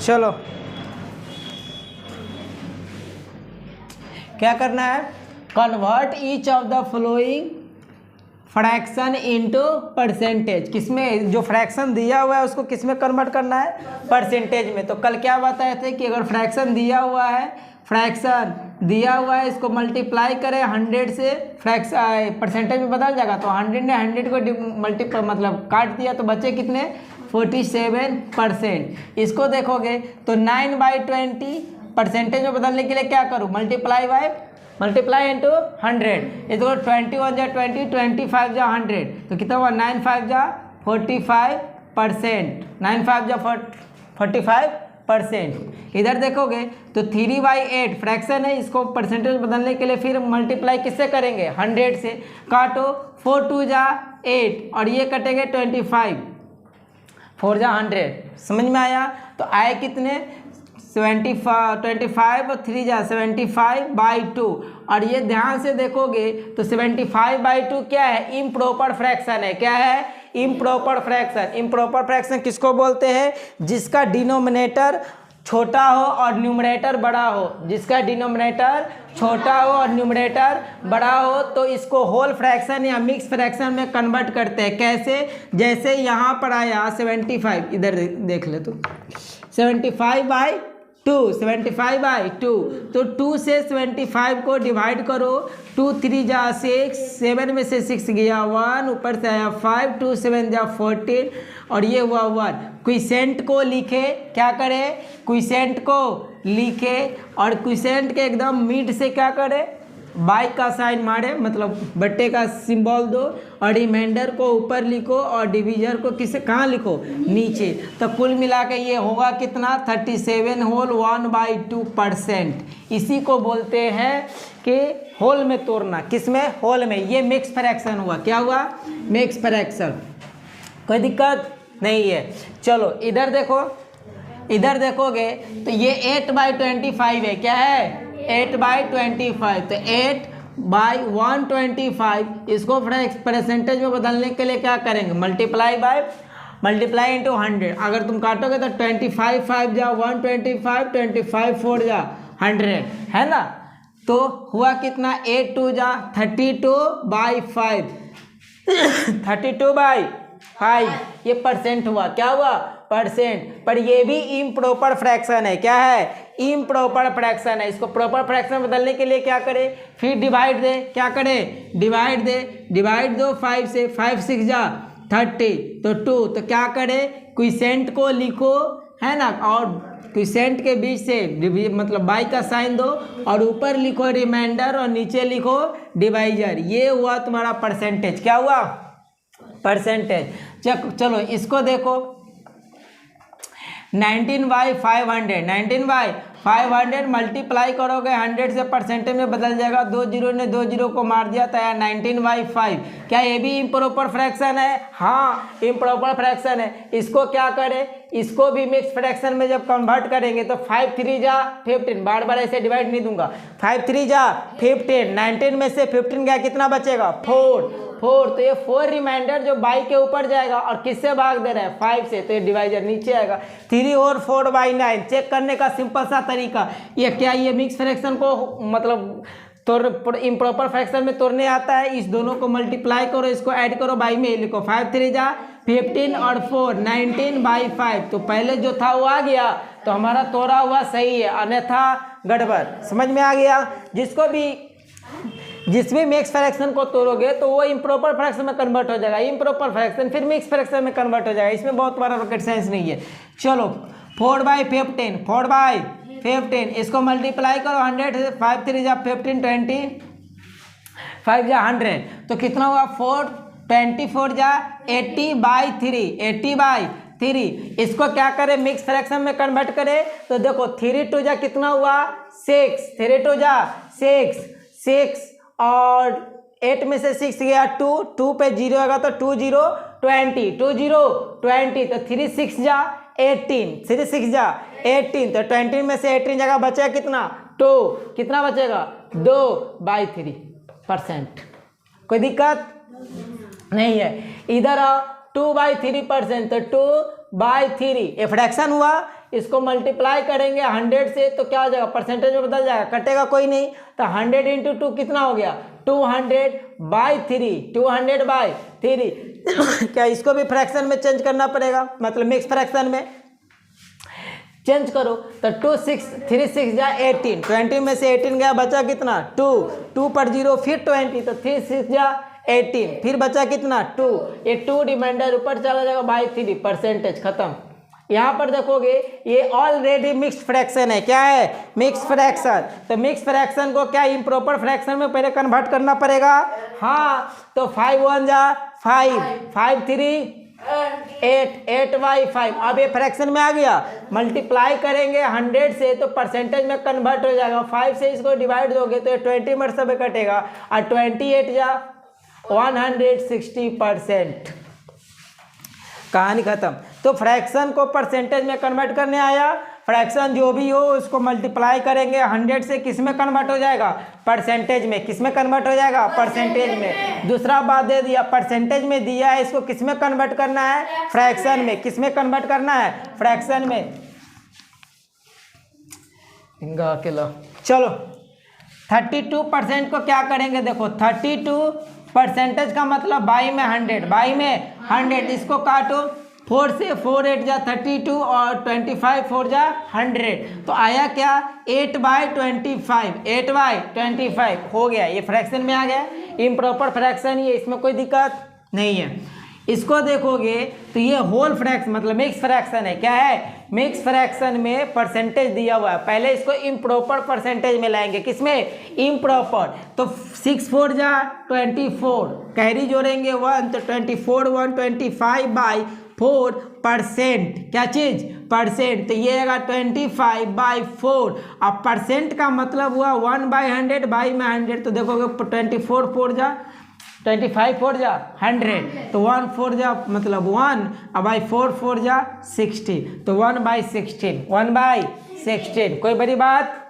चलो क्या करना है, convert each of the flowing fraction into percentage. किसमें, जो फ्रैक्शन दिया हुआ है उसको किसमें कन्वर्ट करना है, परसेंटेज में। तो कल क्या बताए थे कि अगर फ्रैक्शन दिया हुआ है, फ्रैक्शन दिया हुआ है, इसको मल्टीप्लाई करें 100 से, फ्रैक्शन परसेंटेज में बदल जाएगा। तो 100 ने 100 को मल्टीप्लाई मतलब काट दिया तो बचे कितने, 47%। इसको देखोगे तो 9/20 परसेंटेज में बदलने के लिए क्या करूँ, मल्टीप्लाई इंटू 100। इसको 21 जा 20, 25 जा 100, तो कितना हुआ, 9×5 जा 45%, 9×5 जा 45%। इधर देखोगे तो 3/8 फ्रैक्शन है, इसको परसेंटेज बदलने के लिए फिर मल्टीप्लाई किससे करेंगे, 100 से। काटो, 4×2 जा 8 और ये कटेंगे 25, 4 जा 100। समझ में आया। तो आए कितने, 25 और 3 जा 75/2। और ये ध्यान से देखोगे तो 75/2 क्या है, इम्प्रॉपर फ्रैक्शन है। क्या है, इम्प्रॉपर फ्रैक्शन। इम्प्रॉपर फ्रैक्शन किसको बोलते हैं, जिसका डिनोमिनेटर छोटा हो और न्यूमरेटर बड़ा हो। जिसका डिनोमिनेटर छोटा हो और न्यूमरेटर बड़ा हो तो इसको होल फ्रैक्शन या मिक्स फ्रैक्शन में कन्वर्ट करते हैं। कैसे, जैसे यहाँ पर आया 75, इधर देख ले तो 75/2, 75/2। तो 2 से 75 को डिवाइड करो, 2 3 जा 6, 7 में से 6 गया 1, ऊपर से आया 5, 2 7 जा 14 और ये हुआ 1। क्विसेंट को लिखे, क्या करें, क्विसेंट को लिखे और क्विसेंट के एकदम मिड से क्या करें, बाई का साइन मारे, मतलब बट्टे का सिंबल दो और रिमाइंडर को ऊपर लिखो और डिवीजर को किसे कहाँ लिखो, नीचे। तो कुल मिला के ये होगा कितना, 37 होल 1/2%। इसी को बोलते हैं कि होल में तोड़ना। किस में, होल में। ये मिक्स फ्रैक्शन हुआ। क्या हुआ, मिक्स फ्रैक्शन। कोई दिक्कत नहीं है। चलो इधर देखो, इधर देखोगे तो ये 8/25 है। क्या है, 8/25। तो 8/125 इसको परसेंटेज में बदलने के लिए क्या करेंगे, मल्टीप्लाई इंटू 100। अगर तुम काटोगे तो 25 5 जा 125, 25 4 जा 100, है ना। तो हुआ कितना, 8 2 जा 32/5, 32/5। ये परसेंट हुआ। क्या हुआ, परसेंट। पर ये भी इम्प्रॉपर फ्रैक्शन है। क्या है, इम्प्रॉपर फ्रैक्शन है। इसको प्रॉपर फ्रैक्शन बदलने के लिए क्या करें, फिर डिवाइड दे। क्या करें, डिवाइड दे, डिवाइड दो 5 से, 5 6 जा 30 तो 2। तो क्या करें, क्विसेंट को लिखो, है ना, और क्विसेंट के बीच से मतलब बाई का साइन दो और ऊपर लिखो रिमाइंडर और नीचे लिखो डिवाइजर। ये हुआ तुम्हारा परसेंटेज। क्या हुआ, परसेंटेज। चलो इसको देखो, 19/500, 19/500 मल्टीप्लाई करोगे 100 से, परसेंटेज में बदल जाएगा। 2 0 ने 2 0 को मार दिया तो 19/5। क्या ये भी इम्प्रॉपर फ्रैक्शन है, हाँ इम्प्रॉपर फ्रैक्शन है। इसको क्या करें, इसको भी मिक्स फ्रैक्शन में जब कन्वर्ट करेंगे तो 5 3 जा 15, बार बार ऐसे डिवाइड नहीं दूंगा। 5 3 जा 15, 19 में से 15 गया, कितना बचेगा, 4। तो ये 4 रिमाइंडर जो बाई के ऊपर जाएगा और किससे भाग दे रहा है, 5 से, तो ये डिवाइजर नीचे आएगा। 3 और 4/9 चेक करने का सिंपल सा तरीका। ये क्या, ये मिक्स फ्रैक्शन को मतलब इम्प्रॉपर फ्रैक्शन में तोड़ने आता है। इस दोनों को मल्टीप्लाई करो, इसको ऐड करो, बाई में लिखो। 5 3 जा 15 और 4 19/5। तो पहले जो था वो आ गया तो हमारा तोड़ा हुआ सही है, अन्यथा गड़बड़। समझ में आ गया। जिस भी मिक्स फ्रैक्शन को तोड़ोगे तो वो इम्प्रॉपर फ्रैक्शन में कन्वर्ट हो जाएगा, इम्प्रॉपर फ्रैक्शन फिर मिक्स फ्रैक्शन में कन्वर्ट हो जाएगा। इसमें बहुत बड़ा रॉकेट साइंस नहीं है। चलो 4/15, 4/15 इसको मल्टीप्लाई करो 100 से। 5 3 जा 15, 20 5 जा 100 तो कितना हुआ, 4 24 जा 80/3, 80/3। इसको क्या करें, मिक्स फ्रैक्शन में कन्वर्ट करें तो देखो 3 2 जा कितना हुआ, 6, 3 2 जा 6 और 8 में से 6 गया 2 पे 0 आएगा तो 2 0 20, 2 0 20। तो 3 6 जा 18, 3 6 जा 18। तो 20 में से 18 जगह बचेगा कितना, 2। कितना बचेगा, 2/3%। कोई दिक्कत नहीं है। इधर 2/3%, तो 2/3 ये फ्रैक्शन हुआ, इसको मल्टीप्लाई करेंगे 100 से तो क्या हो जाएगा, परसेंटेज में बदल जाएगा, कटेगा कोई नहीं, तो 100 इंटू 2 कितना हो गया, 200/3, 200/3 क्या इसको भी फ्रैक्शन में चेंज करना पड़ेगा, मतलब मिक्स फ्रैक्शन में चेंज करो, तो 2 6 3 6 जा 18, 20 में से 18 गया, बचा कितना 2 पर 0 फिर 20, तो 3 6 जा 18, फिर बचा कितना 2, ये 2 रिमाइंडर ऊपर चला जाएगा बाई 3, परसेंटेज खत्म। यहाँ पर देखोगे ये ऑलरेडी मिक्स फ्रैक्शन है, क्या है, मिक्स फ्रैक्शन, तो मिक्स फ्रैक्शन को क्या इम्प्रॉपर फ्रैक्शन में पहले कन्वर्ट करना पड़ेगा, हाँ, तो 5 1 जा 5, 5 3 8, 8/5, अब ये फ्रैक्शन में आ गया, मल्टीप्लाई करेंगे 100 से तो परसेंटेज में कन्वर्ट हो जाएगा, 5 से इसको डिवाइड दोगे तो 20 में सब कटेगा, और 28 जा 160%, कहानी खत्म। तो फ्रैक्शन को परसेंटेज में कन्वर्ट करने आया, फ्रैक्शन जो भी हो उसको मल्टीप्लाई करेंगे 100 से, किस में कन्वर्ट हो जाएगा, परसेंटेज में, किस में कन्वर्ट हो जाएगा, परसेंटेज में। दूसरा बात दे दिया, परसेंटेज में दिया है, इसको किस में कन्वर्ट करना है, फ्रैक्शन में, किस में कन्वर्ट करना है, फ्रैक्शन में। चलो 32% को क्या करेंगे, देखो 32% का मतलब बाई में 100, बाई में 100, इसको काटो, 4 से 4 8 जा 32 और 25 4 जा 100, तो आया क्या 8/25, 8/25 हो गया, ये फ्रैक्शन में आ गया, इम्प्रॉपर फ्रैक्शन ही है, इसमें कोई दिक्कत नहीं है। इसको देखोगे तो ये होल फ्रैक्शन मतलब मिक्स फ्रैक्शन है, क्या है, मिक्स फ्रैक्शन में परसेंटेज दिया हुआ है, पहले इसको इम्प्रॉपर परसेंटेज में लाएंगे, किसमें, इम्प्रॉपर, तो 6 4 जा 24, कैरी जोड़ेंगे 1, तो 24 1 25/4%, क्या चीज, परसेंट, तो ये आएगा 25/4, अब परसेंट का मतलब हुआ 1/100, बाई में 100, तो देखोगे 24 4 जा 25 4 जा 100, तो 1 4 जा मतलब 1, अब बाई 4 4 जा 60, तो 1/16, 1/16, कोई बड़ी बात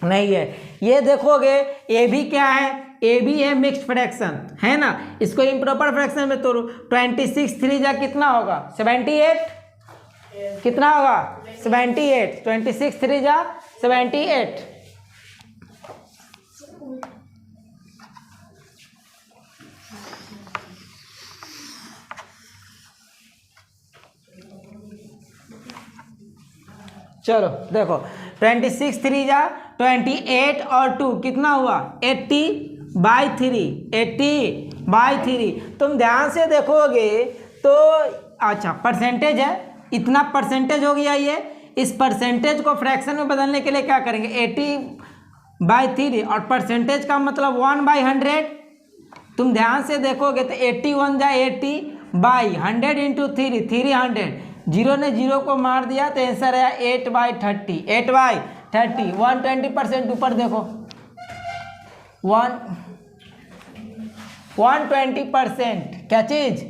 नहीं है। ये देखोगे ये भी क्या है, ये भी है मिक्स्ड फ्रैक्शन, है ना, इसको इम्प्रॉपर फ्रैक्शन में तोड़ो, 26 3 जा कितना होगा, 78, कितना होगा 78, 26 3 जा 78, चलो देखो 26 3 जा 28 और 2 कितना हुआ 80/3, 80/3, तुम ध्यान से देखोगे तो अच्छा परसेंटेज है, इतना परसेंटेज हो गया, ये इस परसेंटेज को फ्रैक्शन में बदलने के लिए क्या करेंगे, 80/3 और परसेंटेज का मतलब 1/100, तुम ध्यान से देखोगे तो 81 जा 80/100 इंटू 3 300, 0 ने 0 को मार दिया तो आंसर आया 8/30, 8/30, 120% ऊपर देखो 120%, क्या चीज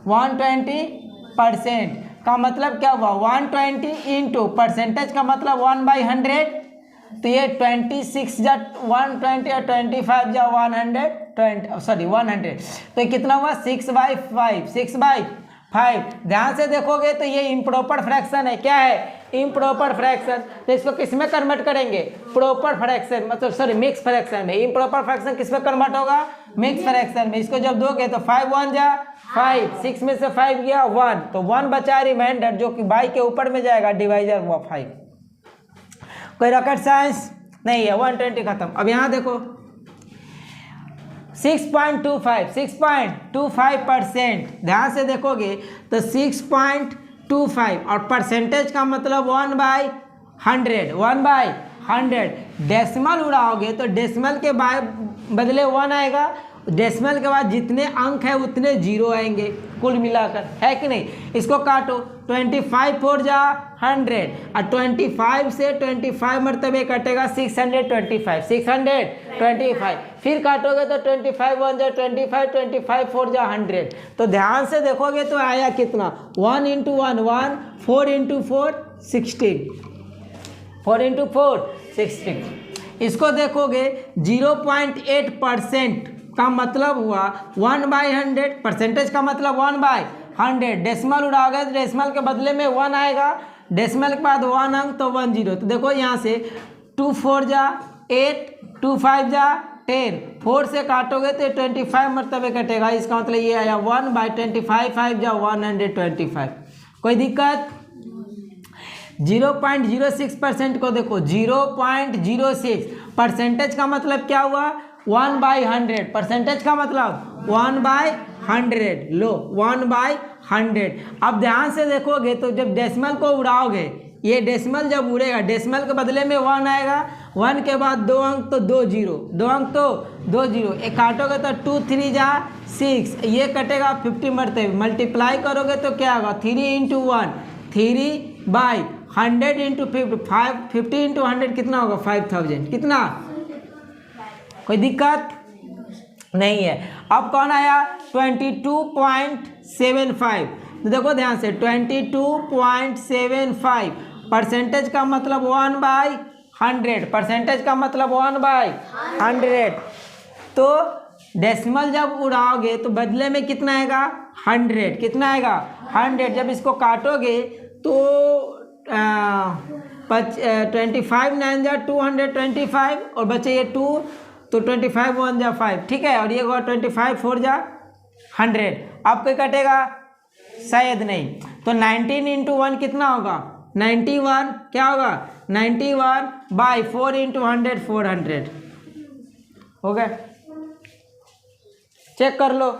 120% का मतलब क्या हुआ, 120 इंटू परसेंटेज का मतलब 1/100, तो ये 26 जा 120 और 25 जा 120, सॉरी 100, तो ये कितना हुआ 6/5, 6/5। ध्यान से देखोगे तो ये इम्प्रॉपर फ्रैक्शन है, क्या है, इम्प्रॉपर फ्रैक्शन, तो इसको किस में कन्वर्ट करेंगे, प्रॉपर फ्रैक्शन, मतलब सॉरी मिक्स फ्रैक्शन में। इम्प्रॉपर फ्रैक्शन किस में कन्वर्ट होगा, मिक्स फ्रैक्शन में। इसको जब दोगे तो 5 1 जा 5, 6 में से 5 गया 1, तो 1 बचा रिमाइंडर जो कि बाई के ऊपर में जाएगा, डिवाइजर हुआ 5। कोई रॉकेट साइंस नहीं है, 120 खत्म। अब यहाँ देखो 6.25%, ध्यान से देखोगे तो 6.25 और परसेंटेज का मतलब 1/100, 1/100, डेसिमल उड़ाओगे तो डेसिमल के बदले 1 आएगा, डेसिमल के बाद जितने अंक है उतने 0 आएंगे कुल मिलाकर, है कि नहीं। इसको काटो, 25 4 जा 100 और 25 से 25 मरतबे कटेगा 625, 625, फिर काटोगे तो 25 1 जा 25, 25 4 जा 100, तो ध्यान से देखोगे तो आया कितना, 1 इंटू 1 1, 4 इंटू 4 16, 4 इंटू 4 16। इसको देखोगे 0.8% का मतलब हुआ 1/100, परसेंटेज का मतलब 100, डेसिमल उड़ाओगे तो डेसिमल के बदले में 1 आएगा, डेसिमल के बाद 1 अंक तो 1 0। तो देखो यहाँ से 2 4 जा 8, 2 5 जा 10, 4 से काटोगे तो 25 मरतबे कटेगा, इसका मतलब ये आया 1/25, 5 जा 125। कोई दिक्कत? 0.06% को देखो, 0.06 परसेंटेज का मतलब क्या हुआ? 1/100, परसेंटेज का मतलब 1/100, लो 1/100। अब ध्यान से देखोगे तो जब डेसिमल को उड़ाओगे, ये डेसिमल जब उड़ेगा, डेसिमल के बदले में 1 आएगा, 1 के बाद 2 अंक तो 2 0, 2 अंक तो 2 0, एक काटोगे तो 2 3 जा 6, ये कटेगा 50 मरतबे, मल्टीप्लाई करोगे तो क्या होगा? 3 × 1, 3/100 × 50, 50 × 100 कितना होगा? 5000। कितना? कोई दिक्कत नहीं है। अब कौन आया? 22.75। तो देखो ध्यान से, 22.75 परसेंटेज का मतलब 1/100, परसेंटेज का मतलब 1/100। तो डेसिमल जब उड़ाओगे तो बदले में कितना आएगा? 100। कितना आएगा? 100। जब इसको काटोगे तो 25 9 जा 225 और बचे ये 2, तो 25 1 जा 5, ठीक है, और ये होगा 25 4 जा 100। अब कोई कटेगा? शायद नहीं। तो 19 × 1 कितना होगा? 91। क्या होगा? 91/4 × 100, 400 हो गया। चेक कर लो।